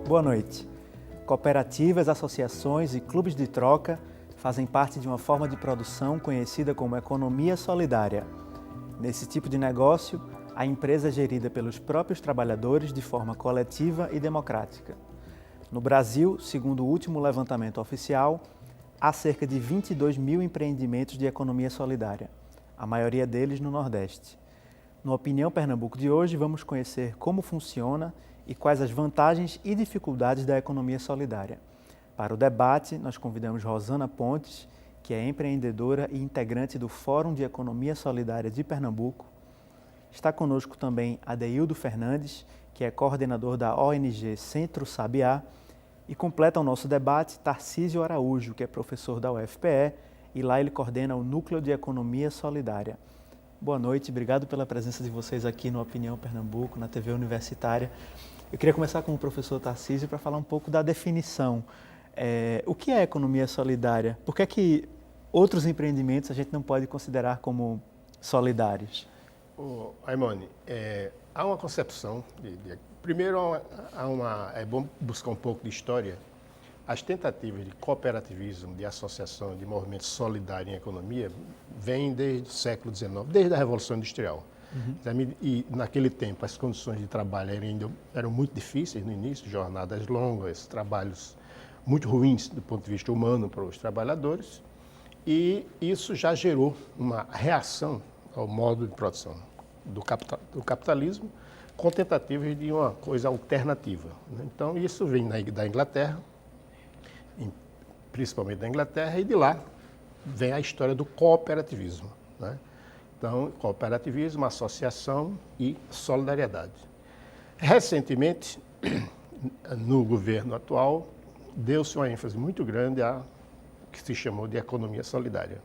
Boa noite. Cooperativas, associações e clubes de troca fazem parte de uma forma de produção conhecida como economia solidária. Nesse tipo de negócio, a empresa é gerida pelos próprios trabalhadores de forma coletiva e democrática. No Brasil, segundo o último levantamento oficial, há cerca de 22 mil empreendimentos de economia solidária, a maioria deles no Nordeste. No Opinião Pernambuco de hoje, vamos conhecer como funciona e quais as vantagens e dificuldades da economia solidária. Para o debate, nós convidamos Rosana Pontes, que é empreendedora e integrante do Fórum de Economia Solidária de Pernambuco. Está conosco também Adeildo Fernandes, que é coordenador da ONG Centro Sabiá, e completa o nosso debate Tarcísio Araújo, que é professor da UFPE, e lá ele coordena o Núcleo de Economia Solidária. Boa noite, obrigado pela presença de vocês aqui no Opinião Pernambuco, na TV Universitária. Eu queria começar com o professor Tarcísio para falar um pouco da definição. O que é economia solidária? Por que é que outros empreendimentos a gente não pode considerar como solidários? Aimone, há uma concepção, primeiro é bom buscar um pouco de história. As tentativas de cooperativismo, de associação, de movimento solidário em economia, vêm desde o século XIX, desde a Revolução Industrial. E naquele tempo as condições de trabalho eram muito difíceis no início, jornadas longas, trabalhos muito ruins do ponto de vista humano para os trabalhadores, e isso já gerou uma reação ao modo de produção do capitalismo, com tentativas de uma coisa alternativa. Então isso vem da Inglaterra, principalmente da Inglaterra, e de lá vem a história do cooperativismo, né? Então, cooperativismo, associação e solidariedade. Recentemente, no governo atual, deu-se uma ênfase muito grande a que se chamou de economia solidária,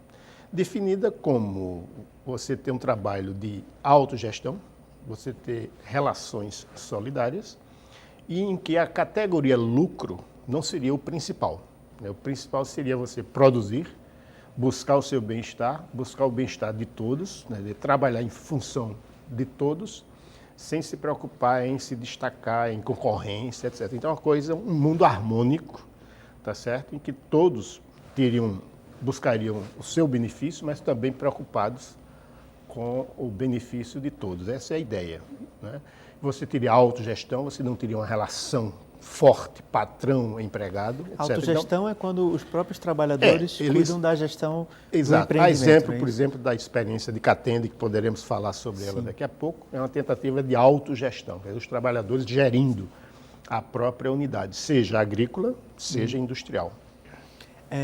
definida como você ter um trabalho de autogestão, você ter relações solidárias, e em que a categoria lucro não seria o principal. O principal seria você produzir, buscar o seu bem-estar, buscar o bem-estar de todos, né, de trabalhar em função de todos, sem se preocupar em se destacar, em concorrência, etc. Então, um mundo harmônico, tá certo? Em que todos buscariam o seu benefício, mas também preocupados com o benefício de todos. Essa é a ideia, né? Você teria autogestão, você não teria uma relação forte, patrão-empregado, etc. Autogestão então, é quando os próprios trabalhadores cuidam da gestão do empreendimento. A exemplo, por exemplo, da experiência de Catende, que poderemos falar sobre ela daqui a pouco, é uma tentativa de autogestão, os trabalhadores gerindo a própria unidade, seja agrícola, seja industrial.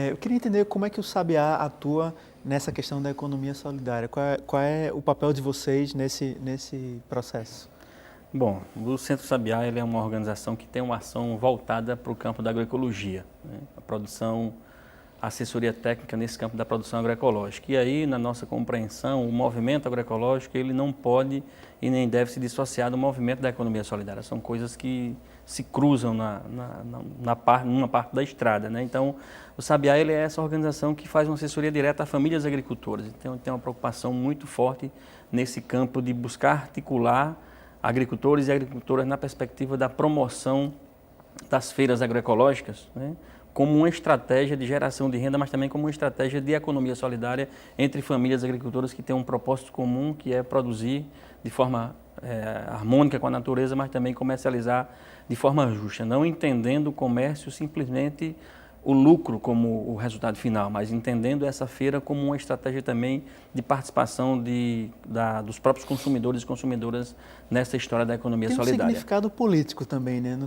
Eu queria entender como é que o Sabiá atua nessa questão da economia solidária. Qual é o papel de vocês nesse processo? Bom, o Centro Sabiá ele é uma organização que tem uma ação voltada para o campo da agroecologia, né? A produção, a assessoria técnica nesse campo da produção agroecológica. E aí, na nossa compreensão, o movimento agroecológico ele não pode e nem deve se dissociar do movimento da economia solidária. São coisas que se cruzam numa parte da estrada, né? Então, o Sabiá ele é essa organização que faz uma assessoria direta a famílias agricultoras. Então, tem uma preocupação muito forte nesse campo de buscar articular agricultores e agricultoras na perspectiva da promoção das feiras agroecológicas, né, como uma estratégia de geração de renda, mas também como uma estratégia de economia solidária entre famílias agricultoras que têm um propósito comum, que é produzir de forma harmônica com a natureza, mas também comercializar de forma justa, não entendendo o comércio simplesmente o lucro como o resultado final, mas entendendo essa feira como uma estratégia também de participação dos próprios consumidores e consumidoras nessa história da economia solidária. Tem um significado político também, né?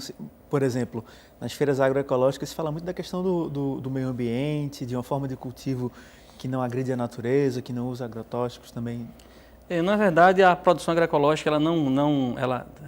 Por exemplo, nas feiras agroecológicas se fala muito da questão do meio ambiente, de uma forma de cultivo que não agride a natureza, que não usa agrotóxicos também. Na verdade, a produção agroecológica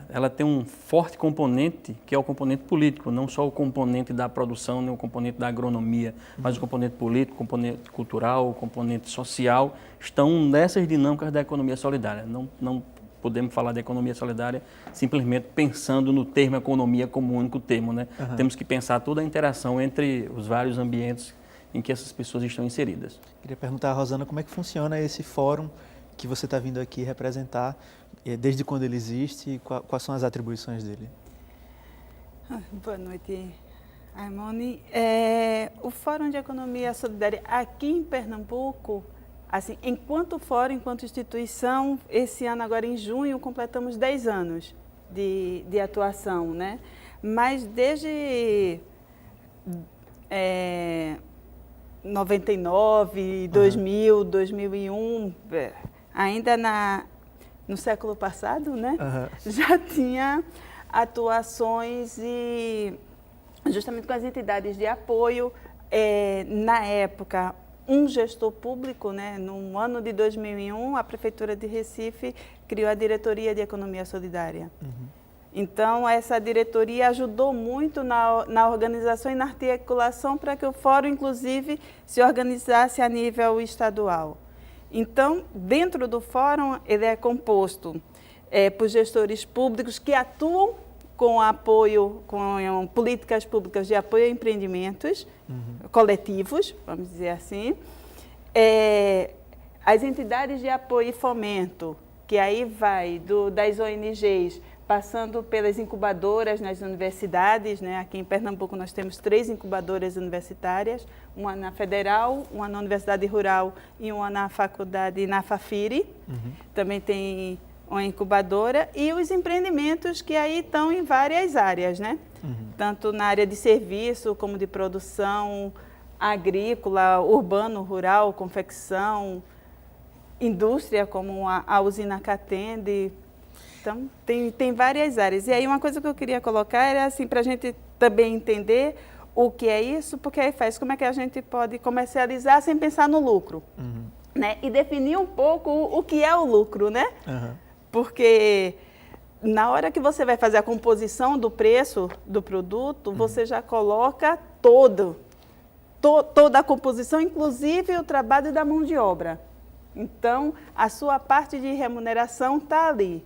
ela tem um forte componente, que é o componente político, não só o componente da produção, nem o componente da agronomia, mas o componente político, o componente cultural, o componente social, estão nessas dinâmicas da economia solidária. Não podemos falar de economia solidária simplesmente pensando no termo economia como único termo, né? Uhum. Temos que pensar toda a interação entre os vários ambientes em que essas pessoas estão inseridas. Queria perguntar a Rosana como é que funciona esse fórum que você está vindo aqui representar, desde quando ele existe e quais são as atribuições dele? Boa noite, Aimone. O Fórum de Economia Solidária aqui em Pernambuco, assim, enquanto fórum, enquanto instituição, esse ano agora em junho completamos 10 anos de atuação, né? Mas desde 99, 2000, 2001, ainda no século passado, né? Já tinha atuações e justamente com as entidades de apoio. Na época, um gestor público, né? No ano de 2001, a Prefeitura de Recife criou a Diretoria de Economia Solidária. Então, essa diretoria ajudou muito na organização e na articulação para que o fórum, inclusive, se organizasse a nível estadual. Então, dentro do fórum, ele é composto por gestores públicos que atuam com apoio, com políticas públicas de apoio a empreendimentos coletivos, vamos dizer assim. As entidades de apoio e fomento, que aí vai das ONGs, passando pelas incubadoras nas universidades, né? Aqui em Pernambuco nós temos 3 incubadoras universitárias, uma na Federal, uma na Universidade Rural e uma na faculdade, na Fafiri. Também tem uma incubadora, e os empreendimentos que aí estão em várias áreas, né? Tanto na área de serviço, como de produção agrícola, urbano, rural, confecção, indústria, como a usina Catende. Então, tem várias áreas. E aí uma coisa que eu queria colocar era assim, para a gente também entender o que é isso, porque aí como é que a gente pode comercializar sem pensar no lucro, né? E definir um pouco o que é o lucro, né? Porque na hora que você vai fazer a composição do preço do produto, você já coloca toda a composição, inclusive o trabalho da mão de obra. Então, a sua parte de remuneração está ali.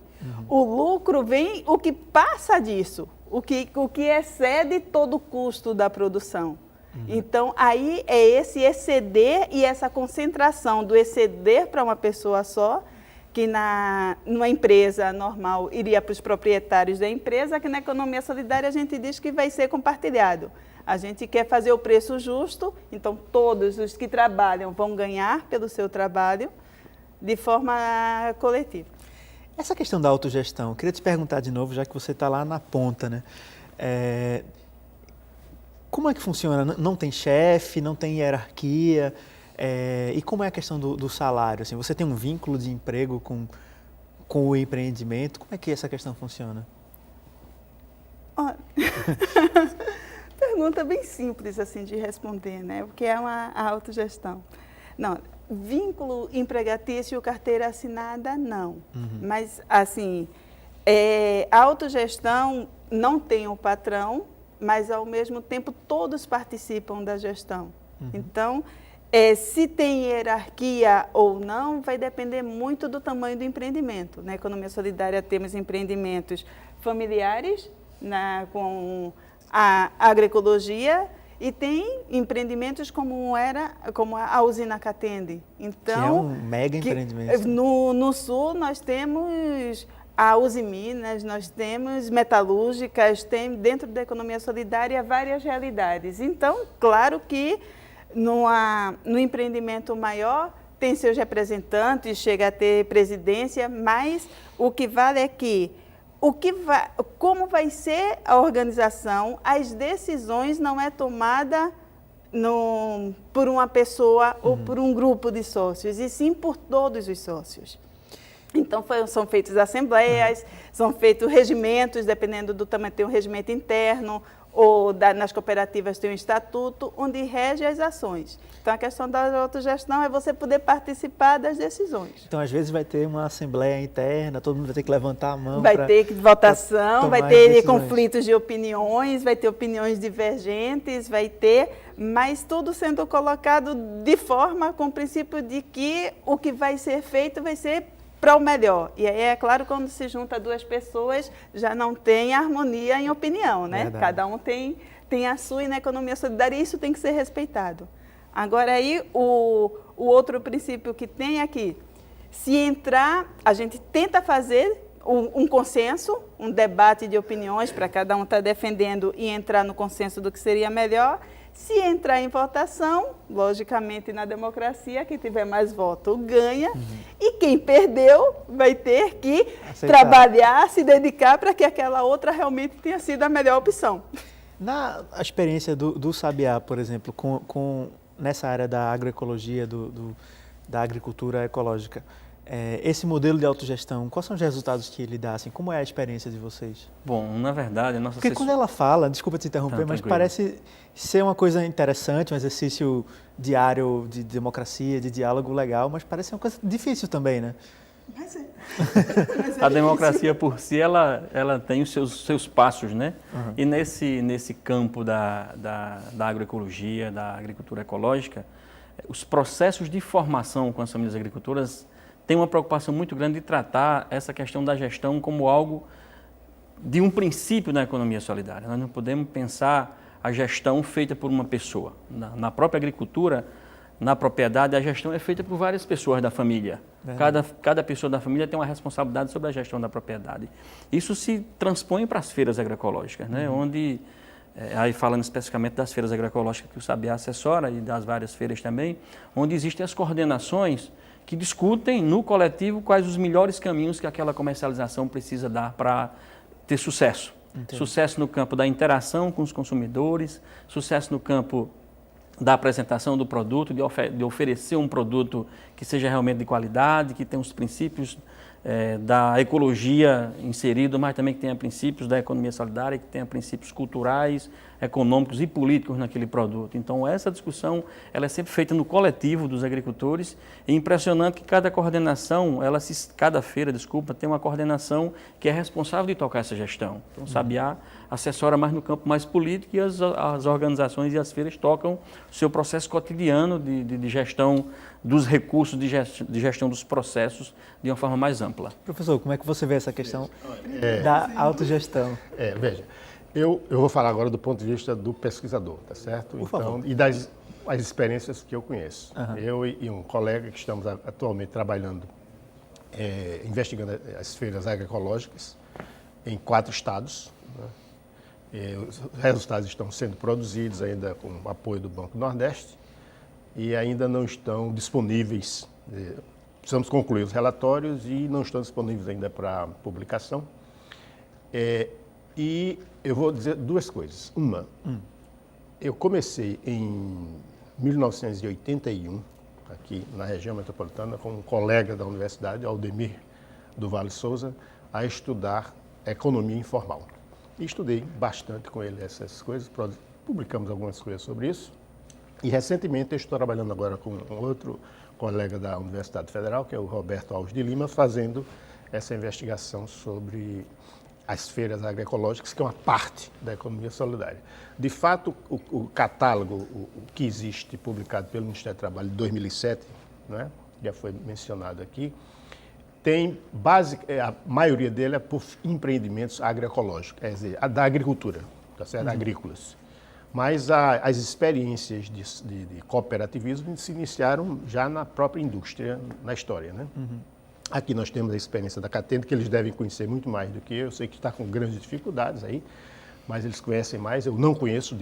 O lucro vem o que passa disso, o que excede todo o custo da produção. Então, aí é esse exceder e essa concentração do exceder para uma pessoa só, que numa empresa normal iria para os proprietários da empresa, que na economia solidária a gente diz que vai ser compartilhado. A gente quer fazer o preço justo, então todos os que trabalham vão ganhar pelo seu trabalho de forma coletiva. Essa questão da autogestão, eu queria te perguntar de novo, já que você está lá na ponta, né? Como é que funciona? Não tem chefe, não tem hierarquia? E como é a questão do salário? Assim, você tem um vínculo de emprego com o empreendimento? Como é que essa questão funciona? Pergunta bem simples assim de responder, né? O que é a autogestão? Não, vínculo empregatício, carteira assinada, não. Mas, assim, a autogestão não tem um patrão, mas, ao mesmo tempo, todos participam da gestão. Então, se tem hierarquia ou não, vai depender muito do tamanho do empreendimento. Na economia solidária temos empreendimentos familiares, com a agroecologia, e tem empreendimentos como a usina Catende. Então, que é um mega empreendimento. No sul nós temos a Usiminas, nós temos metalúrgicas, tem dentro da economia solidária várias realidades. Então, claro que no empreendimento maior tem seus representantes, chega a ter presidência, mas o que vale é que como vai ser a organização, as decisões não é tomada por uma pessoa ou por um grupo de sócios, e sim por todos os sócios. Então, são feitas assembleias, são feitos regimentos, dependendo do tamanho, tem um regimento interno, ou nas cooperativas tem um estatuto, onde rege as ações. Então, a questão da autogestão é você poder participar das decisões. Então, às vezes vai ter uma assembleia interna, todo mundo vai ter que levantar a mão. Vai ter votação, vai ter conflitos de opiniões, vai ter opiniões divergentes, mas tudo sendo colocado de forma com o princípio de que o que vai ser feito vai ser para o melhor. E aí, é claro, quando se junta duas pessoas, já não tem harmonia em opinião, né? Verdade. Cada um tem a sua, e na economia solidária isso tem que ser respeitado. Agora, aí, o outro princípio que tem aqui, se entrar, a gente tenta fazer um consenso, um debate de opiniões para cada um estar defendendo e entrar no consenso do que seria melhor. Se entrar em votação, logicamente na democracia, quem tiver mais voto ganha, e quem perdeu vai ter que trabalhar, se dedicar para que aquela outra realmente tenha sido a melhor opção. Na experiência do Sabiá, por exemplo, nessa área da agroecologia, da agricultura ecológica, esse modelo de autogestão, quais são os resultados que ele dá? Assim, como é a experiência de vocês? Bom, na verdade, a nossa Porque quando ela fala, desculpa te interromper, mas parece ser uma coisa interessante, um exercício diário de democracia, de diálogo legal, mas parece uma coisa difícil também, né? Mas é. A democracia por si, ela tem os seus passos, né? Uhum. E nesse campo da agroecologia, da agricultura ecológica, os processos de formação com as famílias agricultoras têm uma preocupação muito grande de tratar essa questão da gestão como algo de um princípio na economia solidária. Nós não podemos pensar a gestão feita por uma pessoa. Na própria agricultura, na propriedade, a gestão é feita por várias pessoas da família. Cada pessoa da família tem uma responsabilidade sobre a gestão da propriedade. Isso se transpõe para as feiras agroecológicas, né? Onde, aí falando especificamente das feiras agroecológicas que o Sabiá assessora e das várias feiras também, onde existem as coordenações que discutem no coletivo quais os melhores caminhos que aquela comercialização precisa dar para ter sucesso. Entendi. Sucesso no campo da interação com os consumidores, sucesso no campo da apresentação do produto, de oferecer um produto que seja realmente de qualidade, que tenha os princípios da ecologia inserido, mas também que tenha princípios da economia solidária, que tenha princípios culturais, econômicos e políticos naquele produto. Então, essa discussão ela é sempre feita no coletivo dos agricultores. É impressionante que cada coordenação, cada feira, tem uma coordenação que é responsável de tocar essa gestão. Então, o Sabiá assessora mais no campo mais político e as organizações e as feiras tocam o seu processo cotidiano de gestão dos recursos, de gestão dos processos de uma forma mais ampla. Professor, como é que você vê essa questão da autogestão? Veja, eu vou falar agora do ponto de vista do pesquisador, tá certo? Por favor. E das experiências que eu conheço. Uhum. Eu e um colega que estamos atualmente trabalhando, investigando as feiras agroecológicas em 4 estados, né? Os resultados estão sendo produzidos ainda com o apoio do Banco do Nordeste e ainda não estão disponíveis. Precisamos concluir os relatórios e não estão disponíveis ainda para publicação. E eu vou dizer 2 coisas. Uma, eu comecei em 1981, aqui na região metropolitana, com um colega da universidade, Aldemir do Vale Souza, a estudar economia informal. E estudei bastante com ele essas coisas, publicamos algumas coisas sobre isso. E recentemente eu estou trabalhando agora com um outro colega da Universidade Federal, que é o Roberto Alves de Lima, fazendo essa investigação sobre as feiras agroecológicas, que é uma parte da economia solidária. De fato, o catálogo o que existe, publicado pelo Ministério do Trabalho de 2007, né, já foi mencionado aqui, tem a maioria dele é por empreendimentos agroecológicos, quer dizer, da agricultura, tá certo? Agrícolas. Mas as experiências de cooperativismo se iniciaram já na própria indústria, na história, né? Aqui nós temos a experiência da Catende, que eles devem conhecer muito mais do que eu sei que está com grandes dificuldades aí, mas eles conhecem mais, eu não conheço,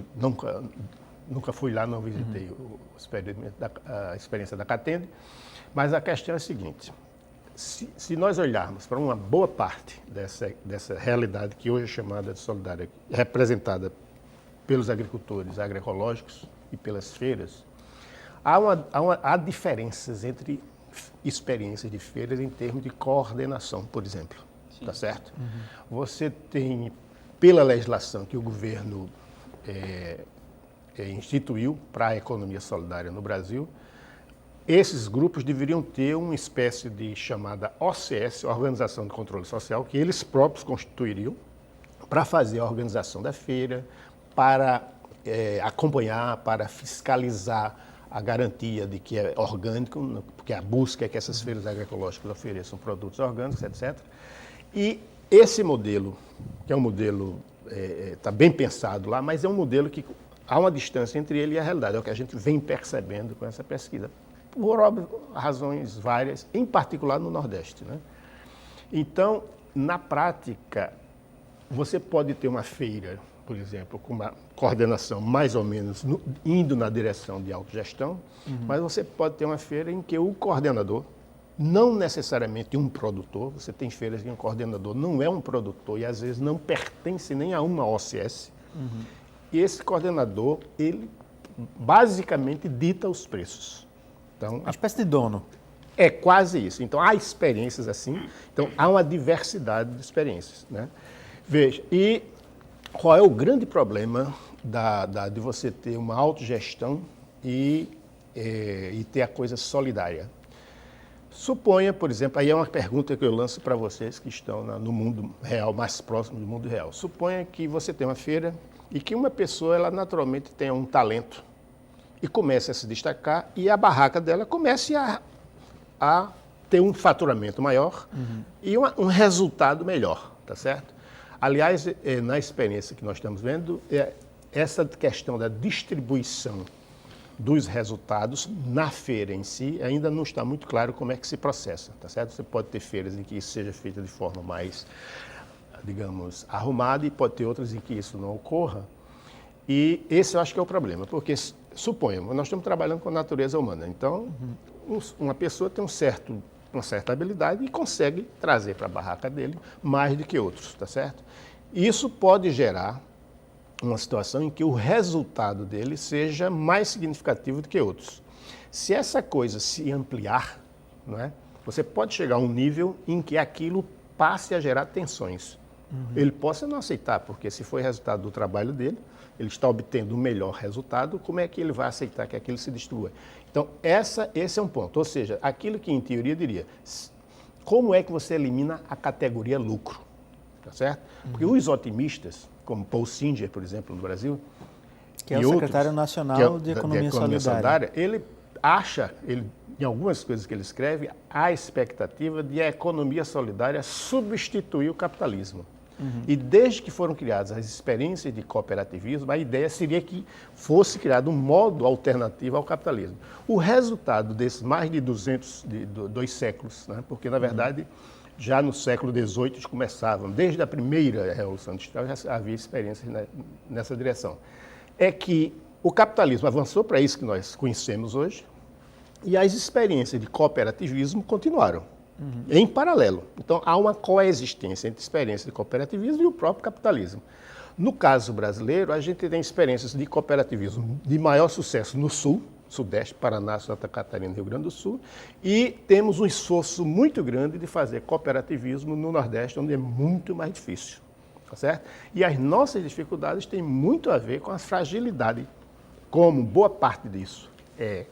nunca fui lá, não visitei a experiência da Catende, mas a questão é a seguinte: se nós olharmos para uma boa parte dessa realidade que hoje é chamada de solidária, representada pelos agricultores agroecológicos e pelas feiras, há diferenças entre experiências de feiras em termos de coordenação, por exemplo. Sim. Tá certo? Você tem, pela legislação que o governo instituiu para a economia solidária no Brasil, esses grupos deveriam ter uma espécie de chamada OCS, Organização de Controle Social, que eles próprios constituiriam para fazer a organização da feira, para acompanhar, para fiscalizar a garantia de que é orgânico, porque a busca é que essas feiras agroecológicas ofereçam produtos orgânicos, etc. E esse modelo, que é um modelo, está bem pensado lá, mas é um modelo que há uma distância entre ele e a realidade, é o que a gente vem percebendo com essa pesquisa, por razões várias, em particular no Nordeste, né? Então, na prática, você pode ter uma feira, por exemplo, com uma coordenação mais ou menos indo na direção de autogestão, mas você pode ter uma feira em que o coordenador, não necessariamente um produtor, você tem feiras em que um coordenador não é um produtor e às vezes não pertence nem a uma OCS, e esse coordenador, ele basicamente dita os preços. Então, Uma espécie de dono. é quase isso. Então, há experiências assim, então há uma diversidade de experiências, né? Veja, e qual é o grande problema de você ter uma autogestão e ter a coisa solidária? Suponha, por exemplo, aí é uma pergunta que eu lanço para vocês que estão no mundo real, mais próximo do mundo real. Suponha que você tem uma feira e que uma pessoa, ela naturalmente tenha um talento e comece a se destacar e a barraca dela comece a ter um faturamento maior e um resultado melhor, tá certo? Aliás, na experiência que nós estamos vendo, essa questão da distribuição dos resultados na feira em si ainda não está muito claro como é que se processa, tá certo? Você pode ter feiras em que isso seja feito de forma mais, digamos, arrumada e pode ter outras em que isso não ocorra. E esse eu acho que é o problema, porque suponhamos, nós estamos trabalhando com a natureza humana, então uma pessoa tem uma certa habilidade e consegue trazer para a barraca dele mais do que outros, tá certo? Isso pode gerar uma situação em que o resultado dele seja mais significativo do que outros. Se essa coisa se ampliar, não é? Você pode chegar a um nível em que aquilo passe a gerar tensões. Ele possa não aceitar, porque se foi resultado do trabalho dele, ele está obtendo o melhor resultado, como é que ele vai aceitar que aquilo se distribua? Então, esse é um ponto. Ou seja, aquilo que em teoria diria, como é que você elimina a categoria lucro? Tá certo? Porque os otimistas, como Paul Singer, por exemplo, no Brasil, Que é o secretário nacional de Economia Solidária. Ele acha, em algumas coisas que ele escreve, a expectativa de a economia solidária substituir o capitalismo. E desde que foram criadas as experiências de cooperativismo, a ideia seria que fosse criado um modo alternativo ao capitalismo. O resultado desses mais de 2 séculos, né? Porque, na verdade, já no século XVIII começavam, desde a primeira Revolução Industrial já havia experiências nessa direção, é que o capitalismo avançou para isso que nós conhecemos hoje e as experiências de cooperativismo continuaram. Em paralelo. Então, há uma coexistência entre a experiência de cooperativismo e o próprio capitalismo. No caso brasileiro, a gente tem experiências de cooperativismo de maior sucesso no Sul, Sudeste, Paraná, Santa Catarina, Rio Grande do Sul, e temos um esforço muito grande de fazer cooperativismo no Nordeste, onde é muito mais difícil, tá certo? E as nossas dificuldades têm muito a ver com a fragilidade, como boa parte disso é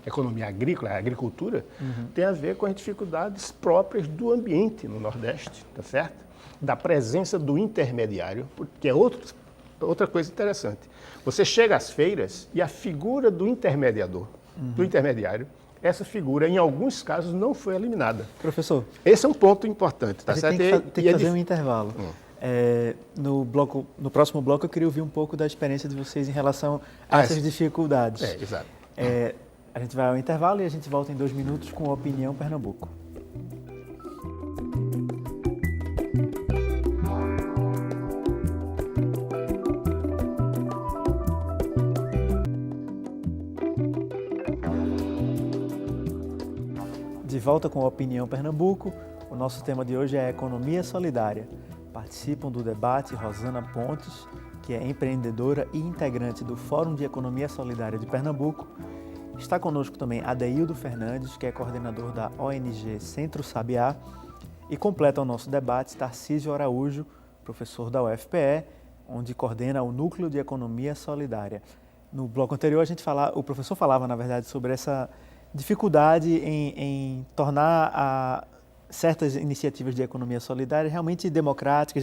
economia agrícola, a agricultura, tem a ver com as dificuldades próprias do ambiente no Nordeste, tá certo? Da presença do intermediário, que é outra coisa interessante. Você chega às feiras e a figura do intermediador, do intermediário, essa figura, em alguns casos, não foi eliminada. Professor, esse é um ponto importante, tá a gente certo? tem que fazer um intervalo. No próximo bloco, eu queria ouvir um pouco da experiência de vocês em relação a essas dificuldades. Exato. A gente vai ao intervalo e a gente volta em 2 minutos com a Opinião Pernambuco. De volta com a Opinião Pernambuco, o nosso tema de hoje é Economia Solidária. Participam do debate Rosana Pontes, que é empreendedora e integrante do Fórum de Economia Solidária de Pernambuco. Está conosco também Adeildo Fernandes, que é coordenador da ONG Centro Sabiá, e completa o nosso debate Tarcísio Araújo, professor da UFPE, onde coordena o Núcleo de Economia Solidária. No bloco anterior, o professor falava, na verdade, sobre essa dificuldade em tornar certas iniciativas de economia solidária realmente democráticas,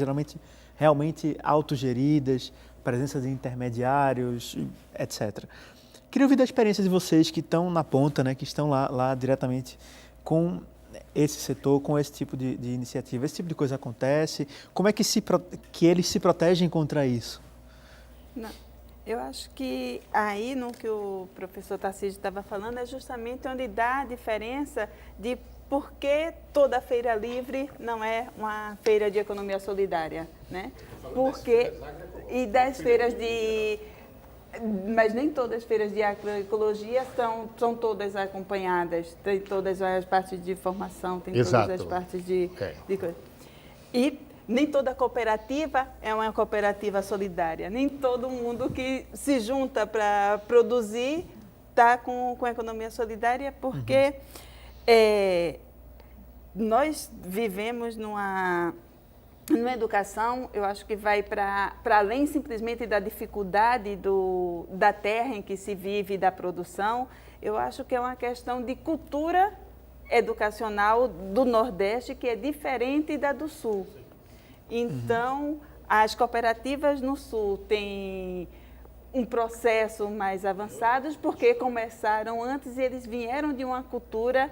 realmente autogeridas, presença de intermediários, etc. Queria ouvir da experiência de vocês que estão na ponta, né, que estão lá diretamente com esse setor, com esse tipo de iniciativa. Esse tipo de coisa acontece? Como é que eles se protegem contra isso? Eu acho que aí, no que o professor Tarcísio estava falando, é justamente onde dá a diferença de por que toda feira livre não é uma feira de economia solidária, né? Porque, e das feiras de... Mas nem todas as feiras de agroecologia são todas acompanhadas, tem todas as partes de formação, tem Exato. todas as partes de coisa. E nem toda cooperativa é uma cooperativa solidária. Nem todo mundo que se junta para produzir está com a economia solidária, porque nós vivemos numa educação, eu acho que vai para além simplesmente da dificuldade da terra em que se vive, da produção. Eu acho que é uma questão de cultura educacional do Nordeste que é diferente da do Sul. Então, as cooperativas no Sul têm um processo mais avançado porque começaram antes e eles vieram de uma cultura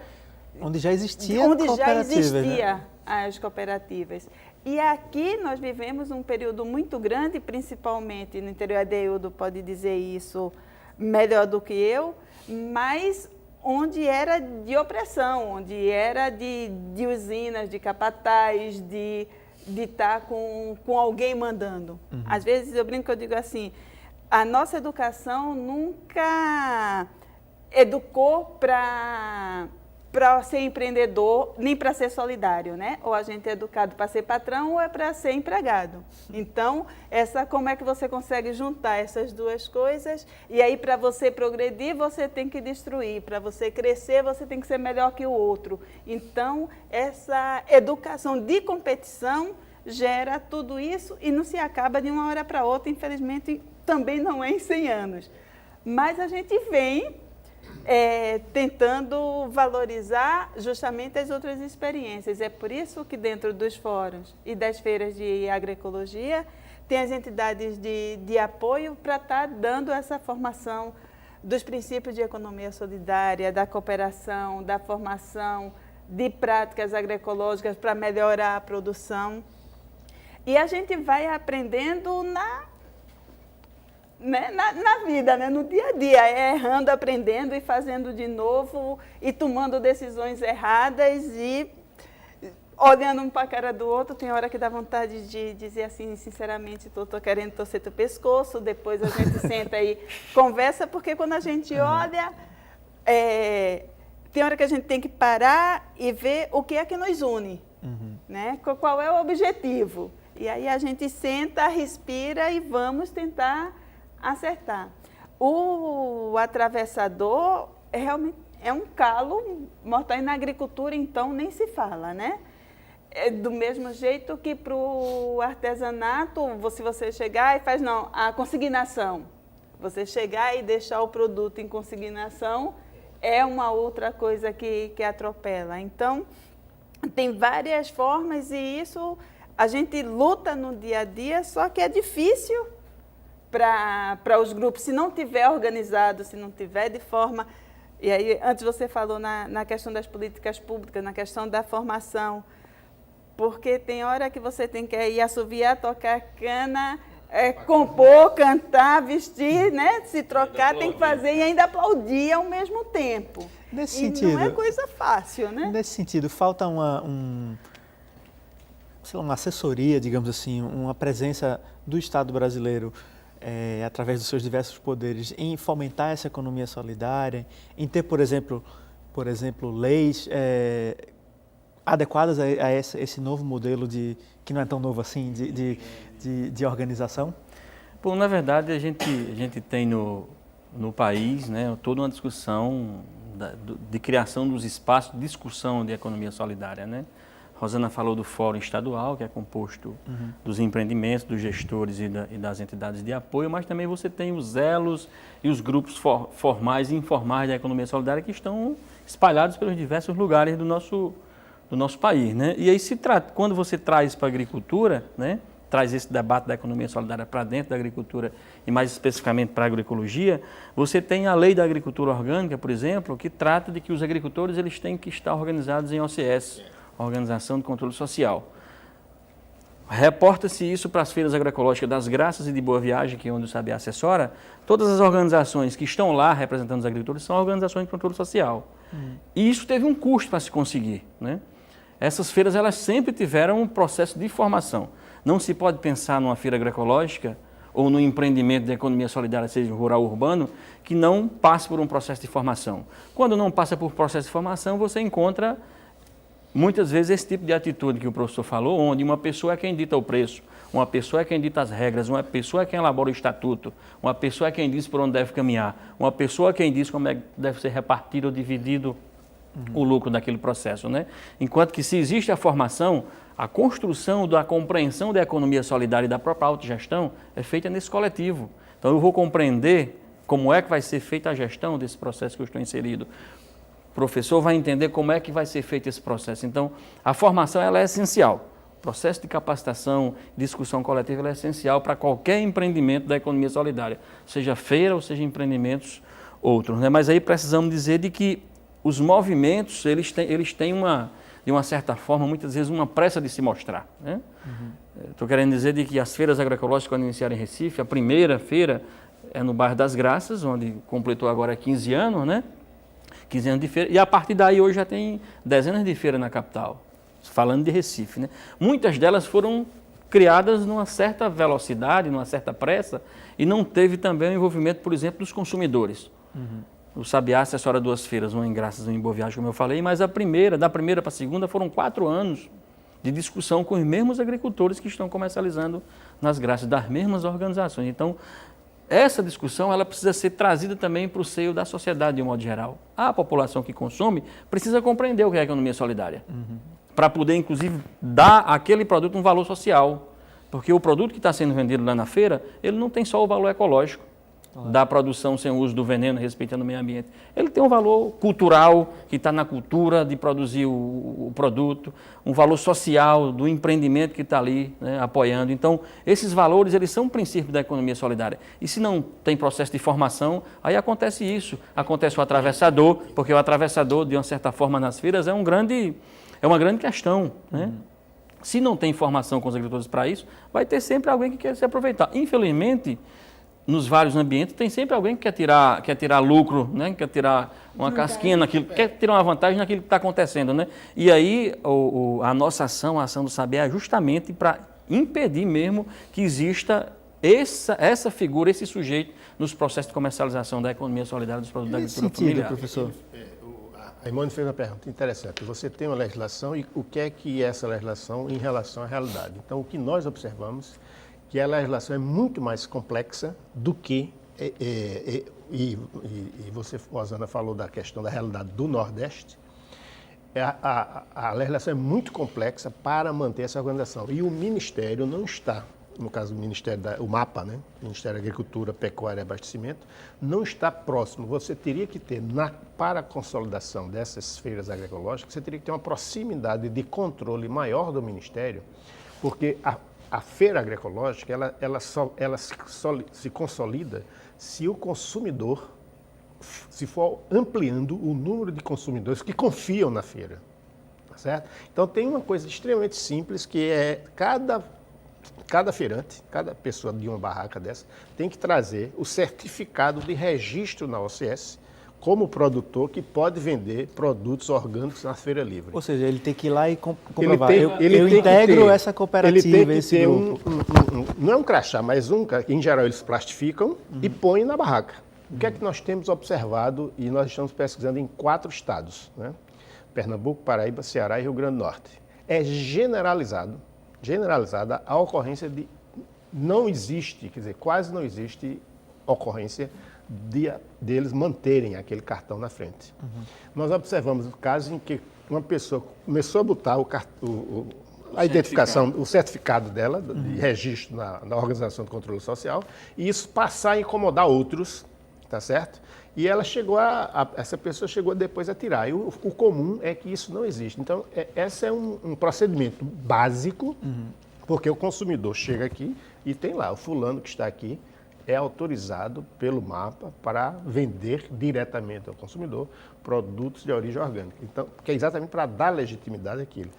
onde já existia né? As cooperativas. E aqui nós vivemos um período muito grande, principalmente no interior, Adeildo pode dizer isso melhor do que eu, mas onde era de opressão, onde era de usinas, de capataz, de estar com alguém mandando. Às vezes eu brinco, eu digo assim, a nossa educação nunca educou para ser empreendedor, nem para ser solidário, né? Ou a gente é educado para ser patrão ou é para ser empregado. Então, como é que você consegue juntar essas duas coisas? E aí, para você progredir, você tem que destruir. Para você crescer, você tem que ser melhor que o outro. Então, essa educação de competição gera tudo isso e não se acaba de uma hora para outra. Infelizmente, também não é em 100 anos. Mas a gente vem tentando valorizar justamente as outras experiências. É por isso que dentro dos fóruns e das feiras de agroecologia tem as entidades de apoio para estar dando essa formação dos princípios de economia solidária, da cooperação, da formação de práticas agroecológicas para melhorar a produção. E a gente vai aprendendo na vida, né? No dia a dia, errando, aprendendo e fazendo de novo e tomando decisões erradas e olhando um para a cara do outro. Tem hora que dá vontade de dizer assim, sinceramente, estou querendo torcer teu pescoço, depois a gente senta e conversa, porque quando a gente olha, tem hora que a gente tem que parar e ver o que é que nos une, né? Qual é o objetivo. E aí a gente senta, respira e vamos tentar acertar. O atravessador realmente é um calo mortal, e na agricultura então nem se fala, né? É do mesmo jeito que para o artesanato, se você chegar e faz a consignação, você chegar e deixar o produto em consignação é uma outra coisa que atropela. Então, tem várias formas e isso a gente luta no dia a dia, só que é difícil para os grupos, se não tiver organizado, se não tiver de forma... E aí, antes você falou na questão das políticas públicas, na questão da formação, porque tem hora que você tem que ir assoviar, tocar cana, compor, cantar, vestir, né? Se trocar, tem que fazer e ainda aplaudir ao mesmo tempo. Nesse sentido, não é coisa fácil, né? Nesse sentido, falta uma assessoria, digamos assim, uma presença do Estado brasileiro através dos seus diversos poderes, em fomentar essa economia solidária, em ter, por exemplo, leis adequadas a esse novo modelo que não é tão novo assim, de organização? Bom, na verdade, a gente tem no país, né, toda uma discussão de criação dos espaços de discussão de economia solidária, né? Rosana falou do Fórum Estadual, que é composto dos empreendimentos, dos gestores e das entidades de apoio, mas também você tem os elos e os grupos formais e informais da economia solidária que estão espalhados pelos diversos lugares do nosso país, né? E aí, quando você traz para a agricultura, né, traz esse debate da economia solidária para dentro da agricultura e mais especificamente para a agroecologia, você tem a Lei da Agricultura Orgânica, por exemplo, que trata de que os agricultores eles têm que estar organizados em OCS, Organização de Controle Social. reporta-se isso para as feiras agroecológicas das Graças e de Boa Viagem, que é onde o Sabiá assessora. Todas as organizações que estão lá representando os agricultores são organizações de controle social. E isso teve um custo para se conseguir, né? Essas feiras, elas sempre tiveram um processo de formação. Não se pode pensar numa feira agroecológica ou no empreendimento de economia solidária, seja rural ou urbano, que não passe por um processo de formação. Quando não passa por processo de formação, você encontra, muitas vezes, esse tipo de atitude que o professor falou, onde uma pessoa é quem dita o preço, uma pessoa é quem dita as regras, uma pessoa é quem elabora o estatuto, uma pessoa é quem diz por onde deve caminhar, uma pessoa é quem diz como é que deve ser repartido ou dividido o lucro daquele processo, né? Enquanto que, se existe a formação, a construção da compreensão da economia solidária e da própria autogestão é feita nesse coletivo. Então, eu vou compreender como é que vai ser feita a gestão desse processo que eu estou inserido. O professor vai entender como é que vai ser feito esse processo. Então, a formação, ela é essencial. O processo de capacitação, discussão coletiva, ela é essencial para qualquer empreendimento da economia solidária, seja feira ou seja empreendimentos outros, né? Mas aí precisamos dizer de que os movimentos, eles têm de uma certa forma, muitas vezes, uma pressa de se mostrar, né? Estou querendo dizer de que as feiras agroecológicas, quando iniciaram em Recife, a primeira feira é no bairro das Graças, onde completou agora 15 anos, né? 15 anos de feira, e a partir daí hoje já tem dezenas de feiras na capital, falando de Recife, né? Muitas delas foram criadas numa certa velocidade, numa certa pressa, e não teve também o envolvimento, por exemplo, dos consumidores. O Sabiá assessora 2 feiras, uma em Graças e uma em Boa Viagem, como eu falei, mas da primeira para a segunda foram 4 anos de discussão com os mesmos agricultores que estão comercializando nas Graças, das mesmas organizações. Então, essa discussão, ela precisa ser trazida também para o seio da sociedade de um modo geral. A população que consome precisa compreender o que é a economia solidária, para poder, inclusive, dar àquele produto um valor social, porque o produto que está sendo vendido lá na feira, ele não tem só o valor ecológico da produção sem o uso do veneno, respeitando o meio ambiente. Ele tem um valor cultural, que está na cultura de produzir o produto, um valor social do empreendimento que está ali, né, apoiando. Então, esses valores, eles são um princípio da economia solidária. E se não tem processo de formação, aí acontece isso. Acontece o atravessador, porque o atravessador, de uma certa forma, nas feiras, é uma grande questão, né? Se não tem formação com os agricultores para isso, vai ter sempre alguém que quer se aproveitar. Infelizmente, nos vários ambientes, tem sempre alguém que quer tirar lucro, né? Quer tirar uma casquinha naquilo, quer tirar uma vantagem naquilo que está acontecendo, né? E aí, a nossa ação, a ação do Sabiá, é justamente para impedir mesmo que exista essa figura, esse sujeito, nos processos de comercialização da economia solidária dos produtos da agricultura familiar. Professor? A Imone fez uma pergunta interessante. Você tem uma legislação e o que é que é essa legislação em relação à realidade? Então, o que nós observamos que a legislação é muito mais complexa do que, e você, Rosana, falou da questão da realidade do Nordeste, a legislação é muito complexa para manter essa organização. E o Ministério não está, no caso do Ministério, o MAPA, né? Ministério da Agricultura, Pecuária e Abastecimento, não está próximo. Você teria que ter, para a consolidação dessas feiras agroecológicas, você teria que ter uma proximidade de controle maior do Ministério, porque a feira agroecológica, ela se consolida se o consumidor, se for ampliando o número de consumidores que confiam na feira, tá certo? Então, tem uma coisa extremamente simples, que é cada feirante, cada pessoa de uma barraca dessa, tem que trazer o certificado de registro na OCS, como produtor que pode vender produtos orgânicos na feira livre. Ou seja, ele tem que ir lá e comprovar. Eu tem integro ter, essa cooperativa, ele tem que esse ter grupo. não é um crachá, mas em geral eles plastificam e põem na barraca. O que é que nós temos observado e nós estamos pesquisando em 4 estados, né? Pernambuco, Paraíba, Ceará e Rio Grande do Norte. É generalizada a ocorrência de... Não existe, quer dizer, quase não existe ocorrência deles manterem aquele cartão na frente. Nós observamos casos em que uma pessoa começou a botar a identificação, o certificado dela, de registro na Organização de Controle Social, e isso passar a incomodar outros, tá certo? E ela essa pessoa chegou depois a tirar. E o comum é que isso não existe. Então, esse é um procedimento básico, porque o consumidor chega aqui e tem lá, o fulano que está aqui é autorizado pelo MAPA para vender diretamente ao consumidor produtos de origem orgânica. Então, que é exatamente para dar legitimidade àquilo.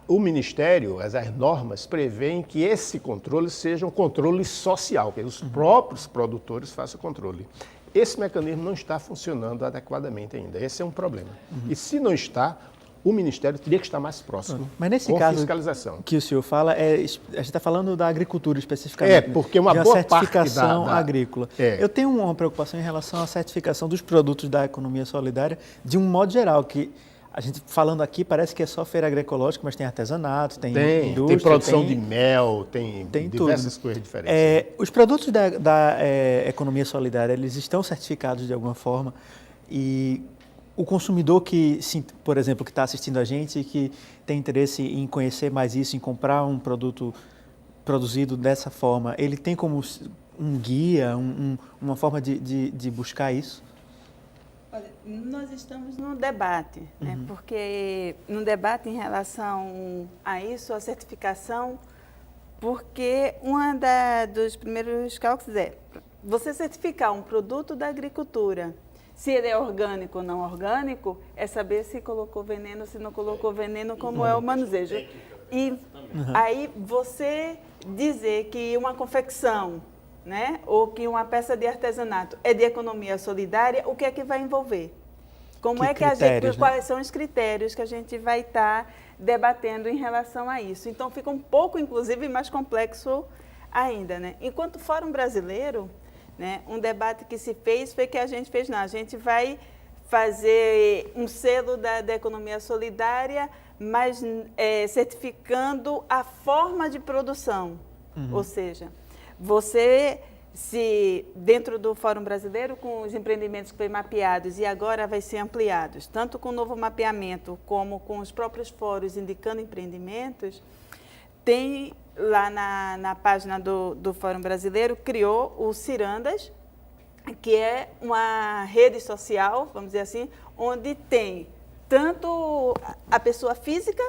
O Ministério, as normas, prevêem que esse controle seja um controle social, que os próprios produtores façam o controle. Esse mecanismo não está funcionando adequadamente ainda. Esse é um problema. E se não está, o Ministério teria que estar mais próximo. Mas nesse com caso fiscalização. que o senhor fala, a gente está falando da agricultura especificamente. Porque uma de boa certificação parte agrícola. É. Eu tenho uma preocupação em relação à certificação dos produtos da economia solidária, de um modo geral, que a gente falando aqui parece que é só feira agroecológica, mas tem artesanato, tem indústria, tem produção de mel, tem diversas tudo. coisas diferentes. Os produtos da economia solidária, eles estão certificados de alguma forma e o consumidor que, por exemplo, que está assistindo a gente e que tem interesse em conhecer mais isso, em comprar um produto produzido dessa forma, ele tem como um guia, uma forma de buscar isso? Olha, nós estamos num debate, né? Porque num debate em relação a isso, a certificação, porque dos primeiros cálculos é você certificar um produto da agricultura. Se ele é orgânico ou não orgânico, é saber se colocou veneno, se não colocou veneno, como é o manuseio. E aí você dizer que uma confecção, né, ou que uma peça de artesanato é de economia solidária, o que é que vai envolver? Como é que a gente, quais são os critérios que a gente vai estar debatendo em relação a isso? Então fica um pouco, inclusive, mais complexo ainda, né? Enquanto Fórum Brasileiro, né, um debate que se fez foi que a gente fez, não, a gente vai fazer um selo da economia solidária, mas certificando a forma de produção. Ou seja, você, se dentro do Fórum Brasileiro, com os empreendimentos que foram mapeados e agora vai ser ampliados, tanto com o novo mapeamento como com os próprios fóruns indicando empreendimentos, tem lá na página do Fórum Brasileiro, criou o Cirandas, que é uma rede social, vamos dizer assim, onde tem tanto a pessoa física,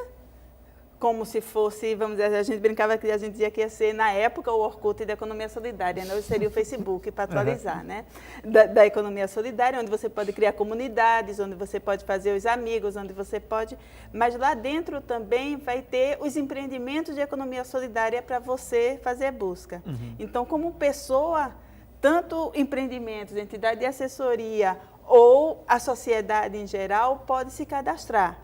como se fosse, vamos dizer, a gente brincava que a gente dizia que ia ser, na época, o Orkut da economia solidária, né? Hoje seria o Facebook, para atualizar, né? Da economia solidária, onde você pode criar comunidades, onde você pode fazer os amigos, onde você pode... Mas lá dentro também vai ter os empreendimentos de economia solidária para você fazer busca. Então, como pessoa, tanto empreendimentos, entidade de assessoria ou a sociedade em geral pode se cadastrar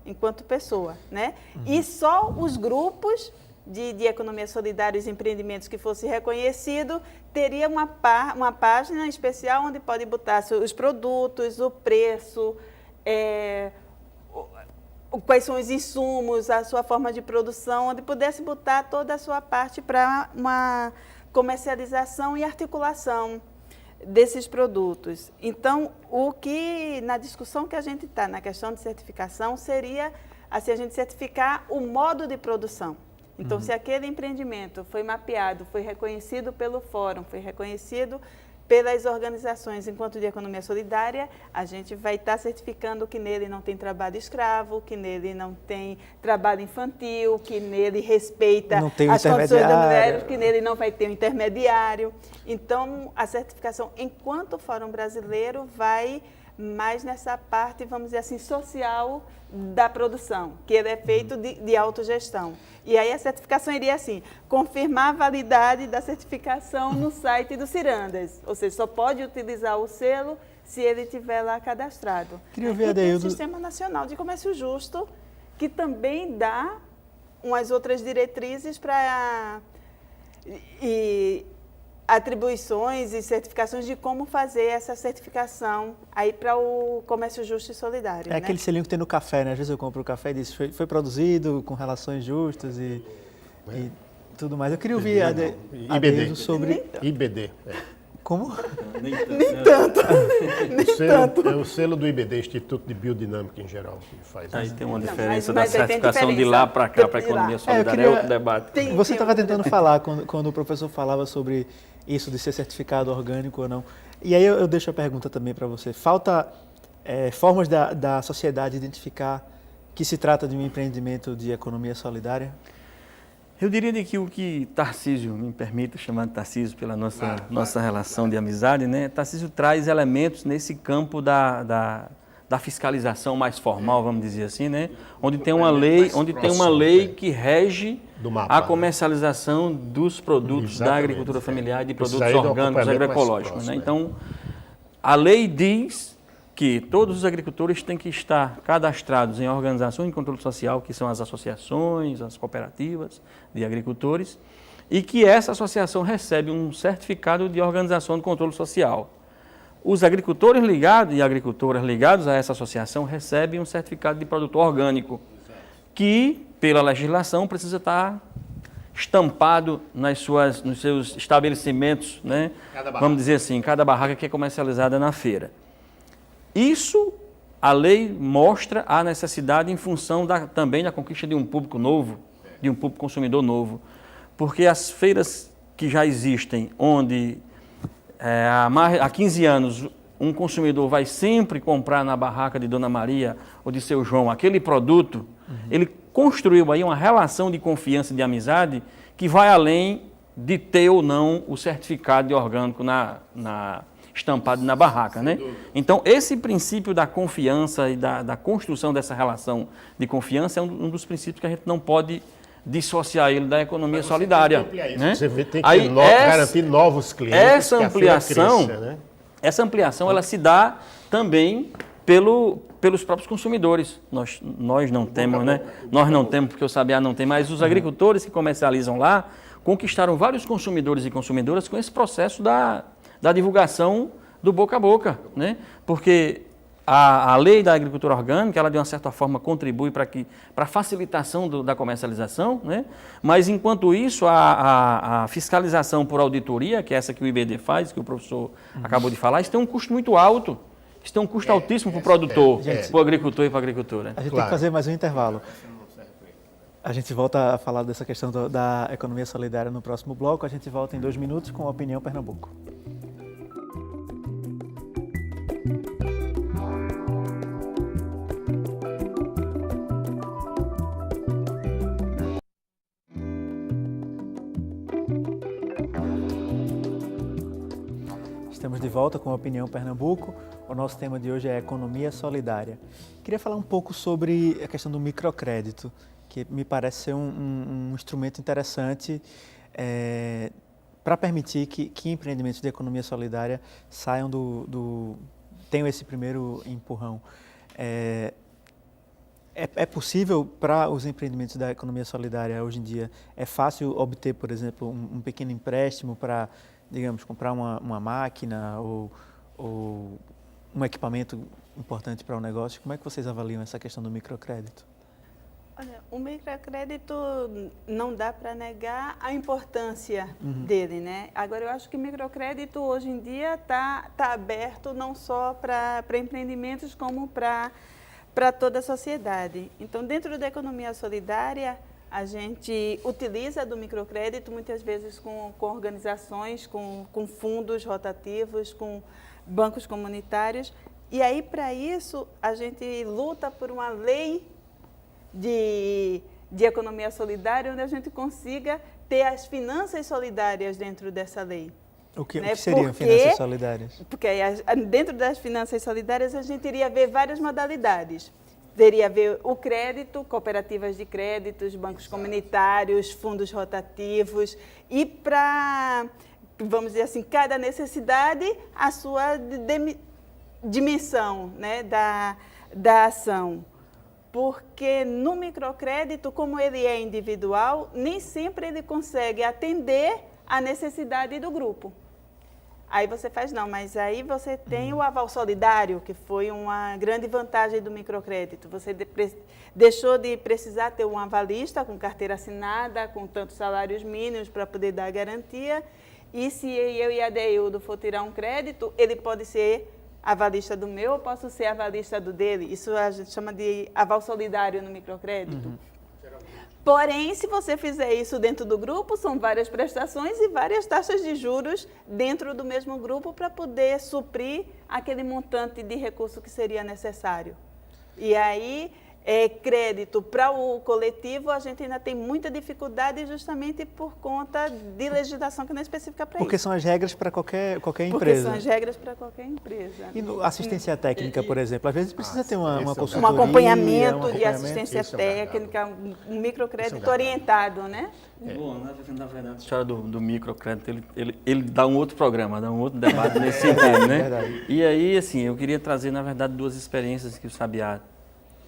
enquanto pessoa, né? E só os grupos de economia solidária, os empreendimentos que fossem reconhecidos, teria uma página especial onde pode botar os produtos, o preço, quais são os insumos, a sua forma de produção, onde pudesse botar toda a sua parte para uma comercialização e articulação desses produtos. Então, o que na discussão que a gente está na questão de certificação seria assim, a gente certificar o modo de produção. Então, se aquele empreendimento foi mapeado, foi reconhecido pelo fórum, foi reconhecido pelas organizações enquanto de economia solidária, a gente vai estar certificando que nele não tem trabalho escravo, que nele não tem trabalho infantil, que nele respeita as condições da mulher, que nele não vai ter um intermediário. Então, a certificação, enquanto Fórum Brasileiro, vai mais nessa parte, vamos dizer assim, social da produção, que ele é feito de autogestão. E aí a certificação iria assim, confirmar a validade da certificação no site do Cirandas, ou seja, só pode utilizar o selo se ele estiver lá cadastrado. Queria ver, e tem o Sistema Nacional de Comércio Justo, que também dá umas outras diretrizes para atribuições e certificações de como fazer essa certificação aí para o comércio justo e solidário. É, né? Aquele selinho que tem no café, né? Às vezes eu compro o café e diz foi produzido com relações justas e tudo mais. Eu queria ouvir IBD sobre... IBD. Como? Nem tanto. É o selo do IBD, Instituto de Biodinâmica em geral, que faz Aí isso. tem uma diferença mas da certificação de lá para cá, para a economia solidária, é outro debate. Você estava tentando falar, quando o professor falava sobre isso de ser certificado orgânico ou não. E aí eu deixo a pergunta também para você. Falta formas da sociedade identificar que se trata de um empreendimento de economia solidária? Eu diria que o que Tarcísio, me permita chamar de Tarcísio pela nossa relação de amizade, né? Tarcísio traz elementos nesse campo da da fiscalização mais formal, vamos dizer assim, né? Onde tem uma lei que rege a comercialização dos produtos da agricultura familiar e de produtos orgânicos agroecológicos, né? Então, a lei diz que todos os agricultores têm que estar cadastrados em organizações de controle social, que são as associações, as cooperativas de agricultores, e que essa associação recebe um certificado de organização de controle social. Os agricultores ligados e agricultoras ligados a essa associação recebem um certificado de produtor orgânico, que, pela legislação, precisa estar estampado nos seus estabelecimentos, né? Vamos dizer assim, cada barraca que é comercializada na feira. Isso, a lei mostra a necessidade em função também da conquista de um público novo, de um público consumidor novo. Porque as feiras que já existem, onde há 15 anos um consumidor vai sempre comprar na barraca de Dona Maria ou de Seu João aquele produto, ele construiu aí uma relação de confiança e de amizade que vai além de ter ou não o certificado de orgânico estampado na barraca, né? Então, esse princípio da confiança e da construção dessa relação de confiança é um dos princípios que a gente não pode dissociar ele da economia solidária. Né? Você tem que garantir novos clientes. Essa ampliação ela se dá também pelos próprios consumidores. Nós não temos, né? Nós não temos, porque o Sabiá não tem, mas os agricultores que comercializam lá conquistaram vários consumidores e consumidoras com esse processo da divulgação do boca a boca, né? Porque a lei da agricultura orgânica, ela de uma certa forma contribui para a facilitação da comercialização, né? Mas enquanto isso, a fiscalização por auditoria, que é essa que o IBD faz, que o professor acabou de falar, isso tem um custo muito alto. Isso tem um custo altíssimo para o produtor, para o agricultor e para a agricultura. A gente tem que fazer mais um intervalo. A gente volta a falar dessa questão da economia solidária no próximo bloco. A gente volta em 2 minutos com a Opinião Pernambuco. Estamos de volta com a Opinião Pernambuco. O nosso tema de hoje é economia solidária. Queria falar um pouco sobre a questão do microcrédito, que me parece ser um instrumento interessante para permitir que empreendimentos de economia solidária saiam tenham esse primeiro empurrão. É possível para os empreendimentos da economia solidária hoje em dia, é fácil obter, por exemplo, um pequeno empréstimo para, digamos, comprar uma máquina ou um equipamento importante para o negócio? Como é que vocês avaliam essa questão do microcrédito? Olha, o microcrédito não dá para negar a importância dele, né? Agora, eu acho que o microcrédito hoje em dia está aberto não só para empreendimentos, como para toda a sociedade. Então, dentro da economia solidária, a gente utiliza do microcrédito muitas vezes com organizações, com fundos rotativos, com bancos comunitários. E aí, para isso, a gente luta por uma lei de economia solidária, onde a gente consiga ter as finanças solidárias dentro dessa lei. O que seriam finanças solidárias? Porque dentro das finanças solidárias a gente iria ver várias modalidades. Teria ver o crédito, cooperativas de créditos, bancos comunitários, fundos rotativos e para, vamos dizer assim, cada necessidade a sua dimensão, né, da ação. Porque no microcrédito, como ele é individual, nem sempre ele consegue atender a necessidade do grupo. Aí você faz, não, mas aí você tem o aval solidário, que foi uma grande vantagem do microcrédito. Você deixou de precisar ter um avalista com carteira assinada, com tantos salários mínimos para poder dar garantia. E se eu e a Deildo for tirar um crédito, ele pode ser avalista do meu, eu posso ser avalista do dele. Isso a gente chama de aval solidário no microcrédito. Porém, se você fizer isso dentro do grupo, são várias prestações e várias taxas de juros dentro do mesmo grupo para poder suprir aquele montante de recurso que seria necessário. E aí, crédito para o coletivo, a gente ainda tem muita dificuldade justamente por conta de legislação que não é específica para isso. Porque são as regras para qualquer Porque empresa. são as regras para qualquer empresa. E assistência técnica, por exemplo, às vezes precisa ter uma consultoria, Um acompanhamento de acompanhamento. assistência Esse é um gargalo. técnica, um microcrédito Esse é um gargalo. orientado, né? Bom, na verdade, a história do microcrédito, ele dá um outro programa, dá um outro debate nesse sentido, né? Verdade. E aí, assim, eu queria trazer, na verdade, duas experiências que o Sabiá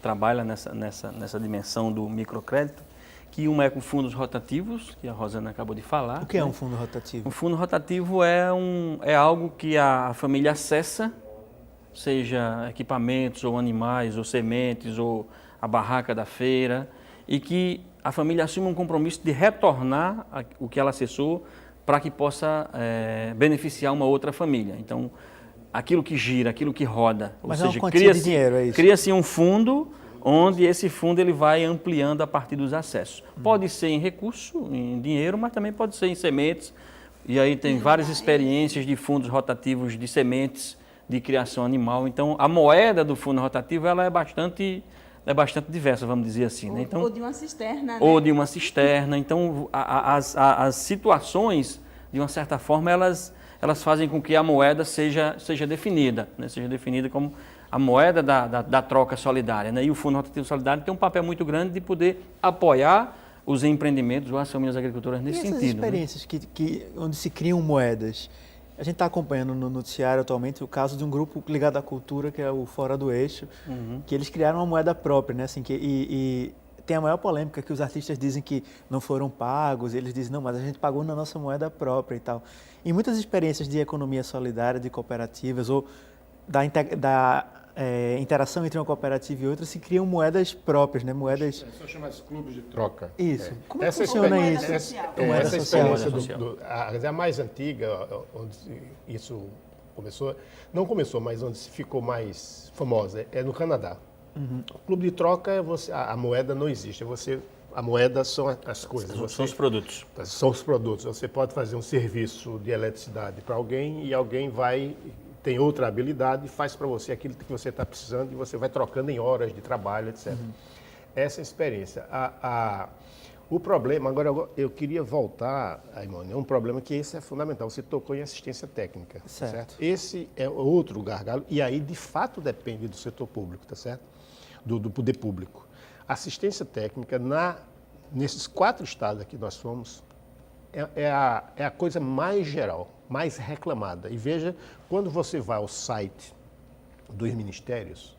trabalha nessa dimensão do microcrédito, que uma é com fundos rotativos, que a Rosana acabou de falar. O que é né? um fundo rotativo? Um fundo rotativo é algo que a família acessa, seja equipamentos, ou animais, ou sementes, ou a barraca da feira, e que a família assume um compromisso de retornar o que ela acessou para que possa beneficiar uma outra família. Então, aquilo que gira, aquilo que roda, Mas ou é uma seja, quantia de dinheiro, é isso? cria-se um fundo onde esse fundo ele vai ampliando a partir dos acessos. Pode ser em recurso, em dinheiro, mas também pode ser em sementes. E aí tem várias experiências de fundos rotativos de sementes de criação animal. Então, a moeda do fundo rotativo ela é bastante diversa, vamos dizer assim. Né? Então, Ou de uma cisterna, né? ou de uma cisterna. Então, as situações, de uma certa forma, elas fazem com que a moeda seja definida, né? Seja definida como a moeda da troca solidária. Né? E o Fundo Rotativo Solidário tem um papel muito grande de poder apoiar os empreendimentos ou as famílias agricultoras nesse essas sentido. experiências onde se criam moedas? A gente está acompanhando no noticiário atualmente o caso de um grupo ligado à cultura, que é o Fora do Eixo, que eles criaram uma moeda própria, né? Assim, e tem a maior polêmica que os artistas dizem que não foram pagos, eles dizem, não, mas a gente pagou na nossa moeda própria e tal. Em muitas experiências de economia solidária, de cooperativas, ou da interação entre uma cooperativa e outra, se criam moedas próprias, né? Moedas... São chamados clubes de troca. Isso. Como é que Essa funciona experiência- isso? Essa, Moeda essa social. experiência a mais antiga, onde isso começou, não começou, mas onde se ficou mais famosa, é no Canadá. O clube de troca, a moeda não existe, a moeda são as coisas. São os produtos. São os produtos. Você pode fazer um serviço de eletricidade para alguém e alguém tem outra habilidade e faz para você aquilo que você está precisando e você vai trocando em horas de trabalho, etc. Essa é a experiência. O problema, agora eu queria voltar, Aimone, é um problema que esse é fundamental. Você tocou em assistência técnica, Certo. certo? Esse é outro gargalo e aí, de fato, depende do setor público, tá certo? Do poder público. Assistência técnica, nesses 4 estados que nós fomos, é a coisa mais geral, mais reclamada. E veja, quando você vai ao site dos ministérios,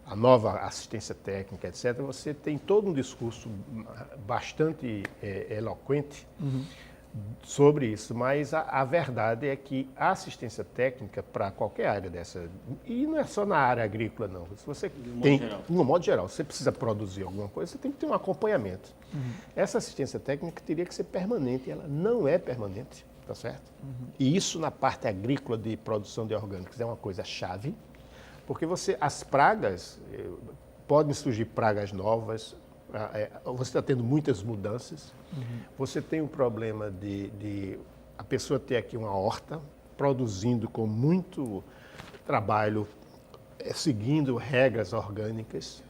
a nova assistência técnica, etc., você tem todo um discurso bastante eloquente sobre isso, mas a verdade é que a assistência técnica para qualquer área dessa, e não é só na área agrícola, não. Se você no modo geral, você precisa produzir alguma coisa, você tem que ter um acompanhamento. Essa assistência técnica teria que ser permanente, ela não é permanente, tá certo? E isso na parte agrícola de produção de orgânicos é uma coisa chave, porque as pragas, podem surgir pragas novas, você está tendo muitas mudanças, você tem o problema de a pessoa ter aqui uma horta, produzindo com muito trabalho, seguindo regras orgânicas,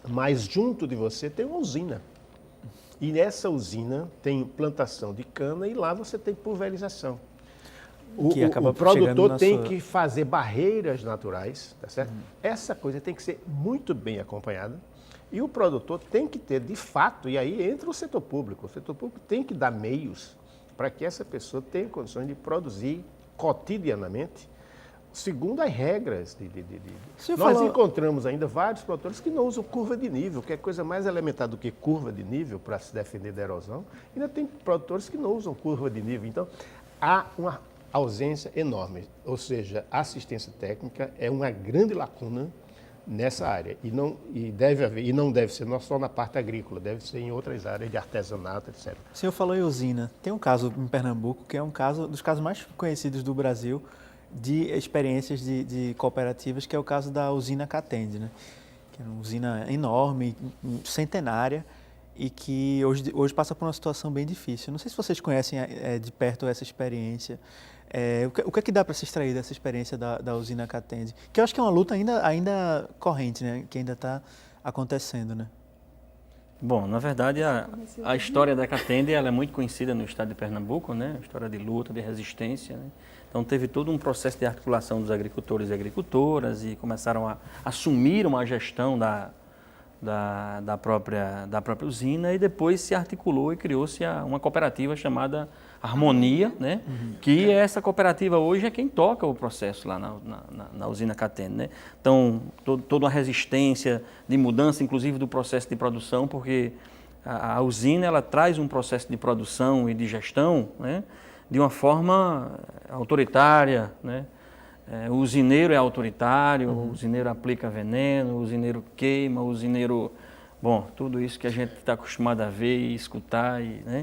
mas junto de você tem uma usina. E nessa usina tem plantação de cana e lá você tem pulverização. O produtor tem que fazer barreiras naturais, tá certo? Essa coisa tem que ser muito bem acompanhada e o produtor tem que ter, de fato, e aí entra o setor público. O setor público tem que dar meios para que essa pessoa tenha condições de produzir cotidianamente, segundo as regras. Nós encontramos ainda vários produtores que não usam curva de nível, que é coisa mais elementar do que curva de nível para se defender da erosão. Ainda tem produtores que não usam curva de nível. Então, há uma ausência enorme, ou seja, a assistência técnica é uma grande lacuna nessa área e não deve ser não só na parte agrícola, deve ser em outras áreas de artesanato, etc. O senhor falou em usina. Tem um caso em Pernambuco que é um dos casos mais conhecidos do Brasil de experiências de cooperativas, que é o caso da usina Catende, né? Que é uma usina enorme, centenária, e que hoje passa por uma situação bem difícil. Não sei se vocês conhecem de perto essa experiência. O que é que dá para se extrair dessa experiência da usina Catende? Que eu acho que é uma luta ainda corrente, né? Que ainda está acontecendo, né? Bom, na verdade, a história da Catende ela é muito conhecida no estado de Pernambuco, né? História de luta, de resistência, né? Então, teve todo um processo de articulação dos agricultores e agricultoras e começaram a assumir uma gestão da própria usina e depois se articulou e criou-se uma cooperativa chamada Harmonia, né? Que essa cooperativa hoje é quem toca o processo lá na usina Catende, né? Então, toda uma resistência de mudança, inclusive do processo de produção, porque a usina ela traz um processo de produção e de gestão, né? De uma forma autoritária, né? O usineiro é autoritário, o usineiro aplica veneno, o usineiro queima, o usineiro... Bom, tudo isso que a gente está acostumado a ver e escutar. Né?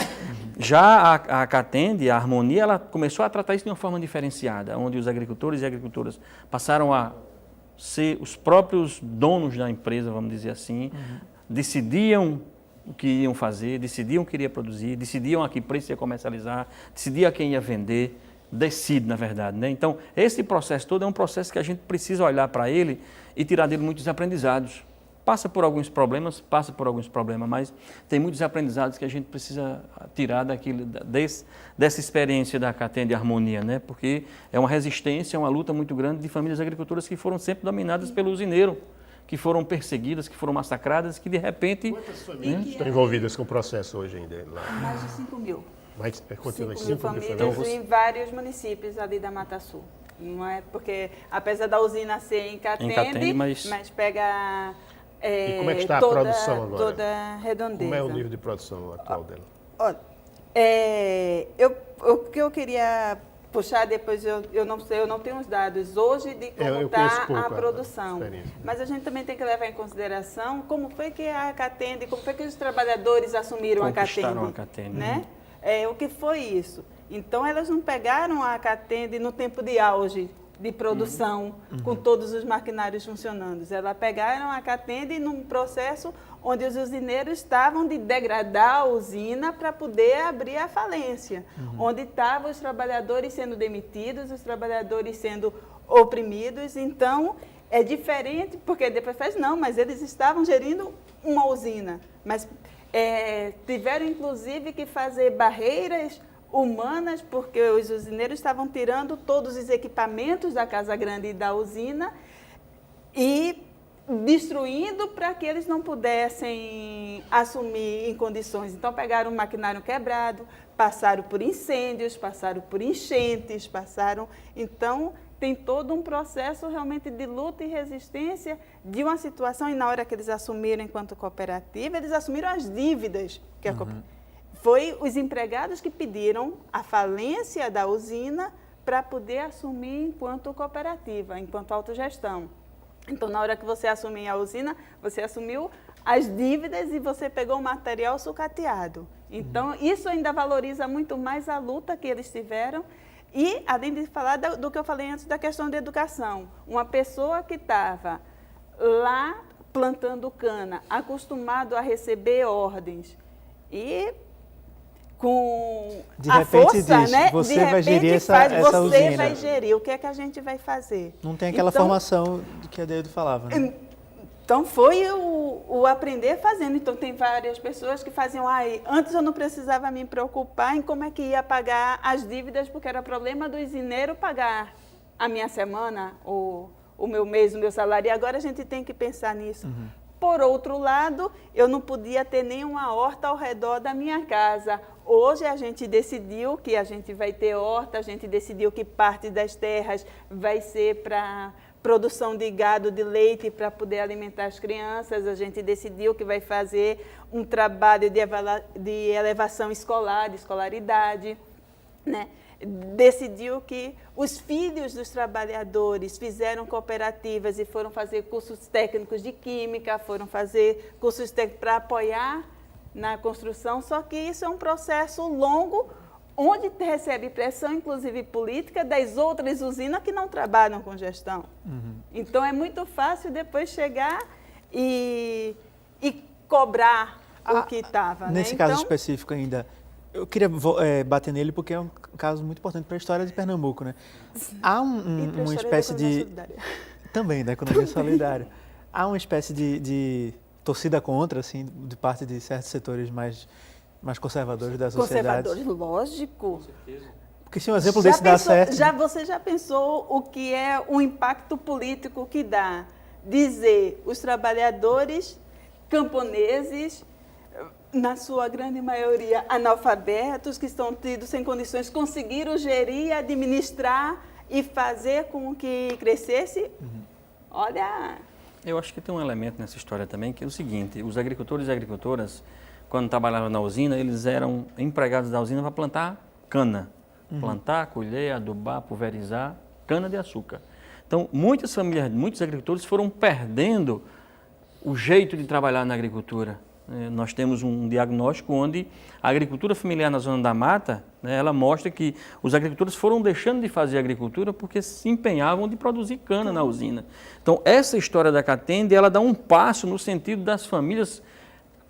Já a Catende, a Harmonia, ela começou a tratar isso de uma forma diferenciada, onde os agricultores e agricultoras passaram a ser os próprios donos da empresa, vamos dizer assim, decidiam o que iam fazer, decidiam o que iria produzir, decidiam a que preço ia comercializar, decidiam a quem ia vender, decide, na verdade. Né? Então, esse processo todo é um processo que a gente precisa olhar para ele e tirar dele muitos aprendizados. Passa por alguns problemas, mas tem muitos aprendizados que a gente precisa tirar dessa experiência da Catende Harmonia, né? Porque é uma resistência, uma luta muito grande de famílias agricultoras que foram sempre dominadas pelo usineiro, que foram perseguidas, que foram massacradas, que de repente... Quantas famílias estão envolvidas com o processo hoje ainda? Mais de 5 mil. Mas continua 5 mil famílias então, em vários municípios ali da Mata Sul. Não é porque, apesar da usina ser em Catende, mas pega... e como é que está a produção agora? Toda a redondeza. Como é o nível de produção atual dela? Olha, o que eu queria puxar depois, eu não sei, eu não tenho os dados hoje de como está a produção. Mas a gente também tem que levar em consideração como foi que a Catende, como foi que os trabalhadores assumiram a Catende. Né? O que foi isso? Então, elas não pegaram a Catende no tempo de auge de produção, com todos os maquinários funcionando. Elas pegaram a Catende num processo onde os usineiros estavam de degradar a usina para poder abrir a falência, onde estavam os trabalhadores sendo demitidos, os trabalhadores sendo oprimidos. Então, é diferente, porque depois faz, não, mas eles estavam gerindo uma usina, mas tiveram, inclusive, que fazer barreiras humanas, porque os usineiros estavam tirando todos os equipamentos da Casa Grande e da usina e destruindo para que eles não pudessem assumir em condições. Então, pegaram um maquinário quebrado, passaram por incêndios, passaram por enchentes, Então, tem todo um processo realmente de luta e resistência de uma situação, e na hora que eles assumiram enquanto cooperativa, eles assumiram as dívidas que a cooperativa... Foi os empregados que pediram a falência da usina para poder assumir enquanto cooperativa, enquanto autogestão. Então, na hora que você assumiu a usina, você assumiu as dívidas e você pegou o material sucateado. Então, isso ainda valoriza muito mais a luta que eles tiveram. E, além de falar do que eu falei antes da questão da educação, uma pessoa que estava lá plantando cana, acostumado a receber ordens e... com de a repente força, diz, né? você de repente vai gerir essa você usina. vai gerir, o que é que a gente vai fazer? Não tem aquela formação de que a Deildo falava, né? Então, foi o aprender fazendo. Então, tem várias pessoas que faziam, antes eu não precisava me preocupar em como é que ia pagar as dívidas, porque era problema do usineiro pagar a minha semana, o meu mês, o meu salário, e agora a gente tem que pensar nisso. Por outro lado, eu não podia ter nenhuma horta ao redor da minha casa. Hoje a gente decidiu que a gente vai ter horta, a gente decidiu que parte das terras vai ser para produção de gado, de leite, para poder alimentar as crianças. A gente decidiu que vai fazer um trabalho de elevação escolar, de escolaridade, né? Decidiu que os filhos dos trabalhadores fizeram cooperativas e foram fazer cursos técnicos de química, foram fazer cursos técnicos para apoiar na construção, só que isso é um processo longo, onde recebe pressão, inclusive política, das outras usinas que não trabalham com gestão. Então, é muito fácil depois chegar e cobrar o que estava. Nesse caso específico ainda, eu queria bater nele porque é um caso muito importante para a história de Pernambuco, né? Há uma espécie de... Também, da economia solidária. Há uma espécie de torcida contra, assim, de parte de certos setores mais conservadores da sociedade? Conservadores, lógico. Com certeza. Porque se um exemplo desse dá certo... Você já pensou o que é o impacto político que dá dizer os trabalhadores camponeses, na sua grande maioria analfabetos, que estão tidos sem condições, conseguiram gerir, administrar e fazer com que crescesse? Olha... Eu acho que tem um elemento nessa história também, que é o seguinte: os agricultores e agricultoras, quando trabalhavam na usina, eles eram empregados da usina para plantar cana. Plantar, colher, adubar, pulverizar cana-de-açúcar. Então, muitas famílias, muitos agricultores foram perdendo o jeito de trabalhar na agricultura. Nós temos um diagnóstico onde a agricultura familiar na zona da mata, né, ela mostra que os agricultores foram deixando de fazer agricultura porque se empenhavam de produzir cana na usina. Então, essa história da Catende, ela dá um passo no sentido das famílias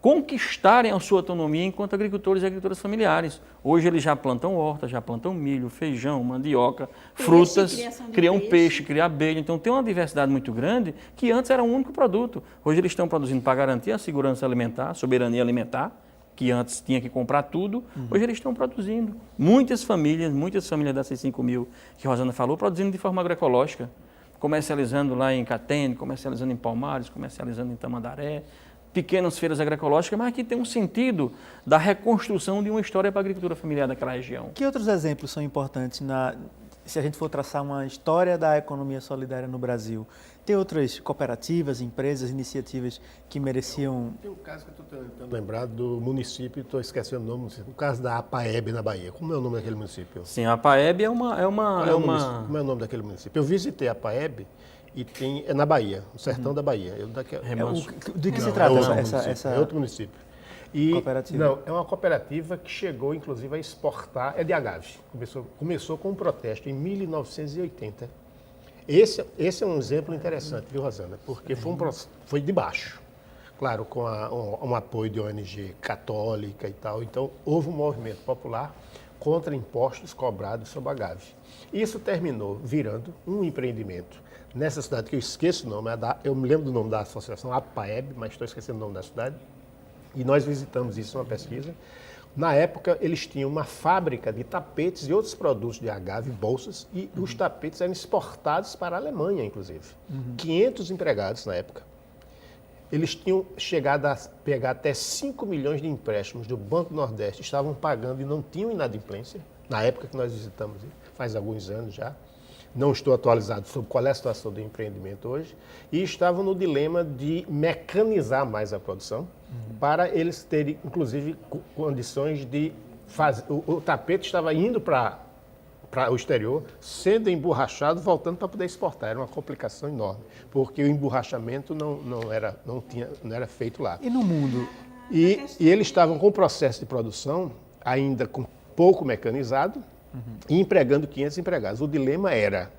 conquistarem a sua autonomia enquanto agricultores e agricultoras familiares. Hoje eles já plantam horta, já plantam milho, feijão, mandioca, frutas, criam peixe, criam abelha. Então tem uma diversidade muito grande que antes era um único produto. Hoje eles estão produzindo para garantir a segurança alimentar, soberania alimentar, que antes tinha que comprar tudo. Hoje eles estão produzindo. Muitas famílias dessas 5 mil que a Rosana falou, produzindo de forma agroecológica, comercializando lá em Catende, comercializando em Palmares, comercializando em Tamandaré, pequenas feiras agroecológicas, mas que tem um sentido da reconstrução de uma história para a agricultura familiar daquela região. Que outros exemplos são importantes se a gente for traçar uma história da economia solidária no Brasil? Tem outras cooperativas, empresas, iniciativas que mereciam... Tem um caso que eu estou tentando lembrar do município, estou esquecendo o nome, o caso da APAEB na Bahia. Como é o nome daquele município? Sim, a APAEB Como é o nome daquele município? Eu visitei a APAEB e é na Bahia, no sertão da Bahia. De que se trata É outro município. E, cooperativa? Não, é uma cooperativa que chegou, inclusive, a exportar, é de agave. Começou com um protesto em 1980. Esse é um exemplo interessante, viu, Rosana? Porque foi de baixo. Claro, com um apoio de ONG católica e tal. Então, houve um movimento popular contra impostos cobrados sobre agave. Isso terminou virando um empreendimento nessa cidade, que eu esqueço o nome, eu me lembro do nome da associação, APAEB, mas estou esquecendo o nome da cidade. E nós visitamos isso numa pesquisa. Na época, eles tinham uma fábrica de tapetes e outros produtos de agave, bolsas, e os tapetes eram exportados para a Alemanha, inclusive. 500 empregados na época. Eles tinham chegado a pegar até 5 milhões de empréstimos do Banco do Nordeste, estavam pagando e não tinham inadimplência, na época que nós visitamos, faz alguns anos já. Não estou atualizado sobre qual é a situação do empreendimento hoje, e estavam no dilema de mecanizar mais a produção, para eles terem, inclusive, condições de fazer... O tapete estava indo para o exterior, sendo emborrachado, voltando para poder exportar. Era uma complicação enorme, porque o emborrachamento não era feito lá. E no mundo? E eles estavam com o processo de produção ainda com pouco mecanizado, e empregando 500 empregados. O dilema era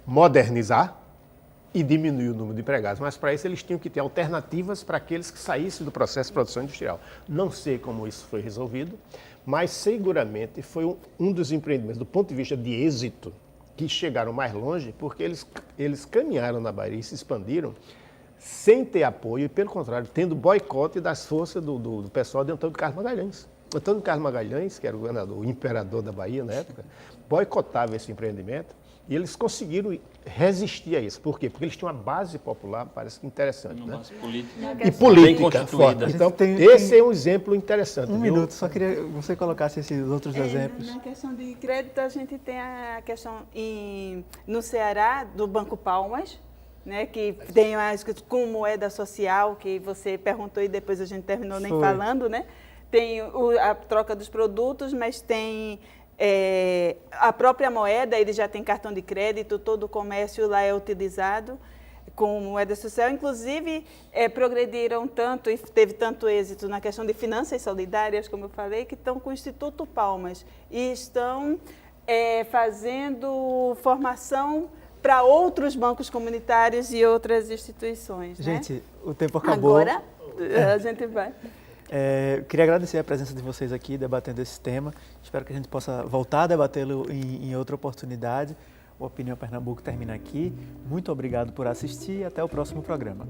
modernizar e diminuir o número de empregados, mas para isso eles tinham que ter alternativas para aqueles que saíssem do processo de produção industrial. Não sei como isso foi resolvido, mas seguramente foi um dos empreendimentos, do ponto de vista de êxito, que chegaram mais longe, porque eles caminharam na Bahia e se expandiram sem ter apoio, e pelo contrário, tendo boicote das forças do pessoal de Antônio Carlos Magalhães. Antônio Carlos Magalhães, que era o governador, o imperador da Bahia na época, boicotava esse empreendimento, e eles conseguiram resistir a isso. Por quê? Porque eles tinham uma base popular, parece interessante, né? E política forte. Então, esse é um exemplo interessante. Um minuto, só queria que você colocasse esses outros exemplos. Na questão de crédito, a gente tem a questão no Ceará, do Banco Palmas, né, que tem com moeda social, que você perguntou e depois a gente terminou nem falando, né? Tem a troca dos produtos, mas tem a própria moeda, ele já tem cartão de crédito, todo o comércio lá é utilizado com moeda social. Inclusive, progrediram tanto e teve tanto êxito na questão de finanças solidárias, como eu falei, que estão com o Instituto Palmas e estão fazendo formação para outros bancos comunitários e outras instituições. Gente, né? O tempo acabou. Agora, a gente vai... queria agradecer a presença de vocês aqui debatendo esse tema. Espero que a gente possa voltar a debatê-lo em outra oportunidade. O Opinião Pernambuco termina aqui. Muito obrigado por assistir e até o próximo programa.